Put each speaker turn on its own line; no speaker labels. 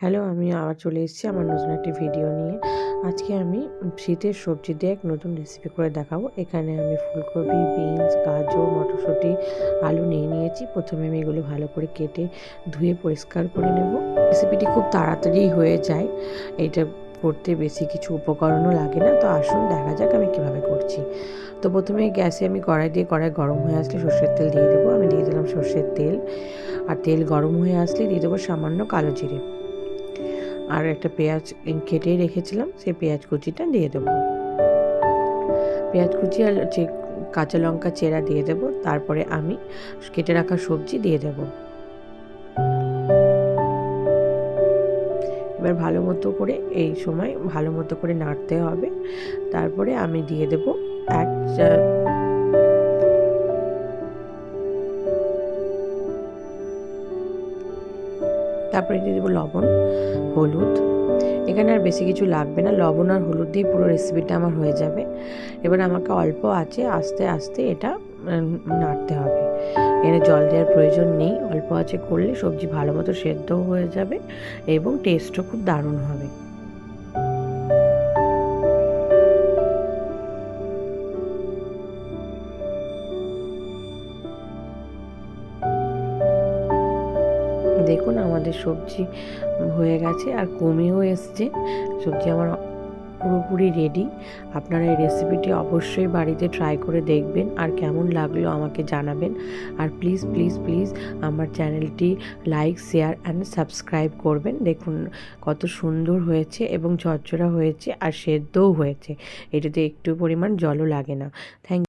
Hello, আমি আবার চলে এসেছি আমার নতুন একটি ভিডিও নিয়ে। আজকে আমি শীতের সবজি দিয়ে এক নতুন রেসিপি করে দেখাবো। এখানে আমি ফুলকপি, বিনস, গাজর, মটরশুঁটি, আলু নিয়ে নিয়েছি। প্রথমে আমি এগুলো ভালো করে কেটে ধুয়ে পরিষ্কার করে নেব। রেসিপিটি খুব তাড়াতাড়ি হয়ে যায়, এটা করতে বেশি কিছু উপকরণও লাগে না। তো আসুন দেখা যাক আমি কীভাবে করছি। তো প্রথমে গ্যাসে আমি কড়াই গরম হয়ে আসলে সর্ষের তেল দিয়ে দেবো। আমি দিয়ে দিলাম সর্ষের তেল, আর তেল গরম হয়ে আসলে দিয়ে দেবো সামান্য কালো জিরে, আর একটা পেঁয়াজ কেটে রেখেছিলাম, সেই পেঁয়াজ কুচিটা দিয়ে দেবো। পেঁয়াজ কুচি আর কাঁচা লঙ্কা চেরা দিয়ে দেবো। তারপরে আমি কেটে রাখা সবজি দিয়ে দেবো। এবার ভালো মতো করে এই সময় ভালো মতো করে নাড়তে হবে। তারপরে আমি দিয়ে দেবো তারপরে দিয়ে দেবো লবণ, হলুদ। এখানে আর বেশি কিছু লাগবে না, লবণ আর হলুদ দিয়ে পুরো রেসিপিটা আমার হয়ে যাবে। এবার আমাকে অল্প আছে আস্তে আস্তে এটা নাড়তে হবে। এখানে জল দেওয়ার প্রয়োজন নেই, অল্প আছে করলে সবজি ভালো মতো সেদ্ধও হয়ে যাবে এবং টেস্টও খুব দারুণ হবে। দেখুন আমাদের সবজি হয়ে গেছে আর কমেও এসছে। সবজি আমার পুরোপুরি রেডি। আপনারা এই রেসিপিটি অবশ্যই বাড়িতে ট্রাই করে দেখবেন আর কেমন লাগলো আমাকে জানাবেন। আর প্লিজ প্লিজ প্লিজ আমার চ্যানেলটি লাইক, শেয়ার অ্যান্ড সাবস্ক্রাইব করবেন। দেখুন কত সুন্দর হয়েছে এবং ঝরঝরা হয়েছে আর সেদ্ধও হয়েছে। এটাতে একটু পরিমাণ জলও লাগে না। থ্যাংক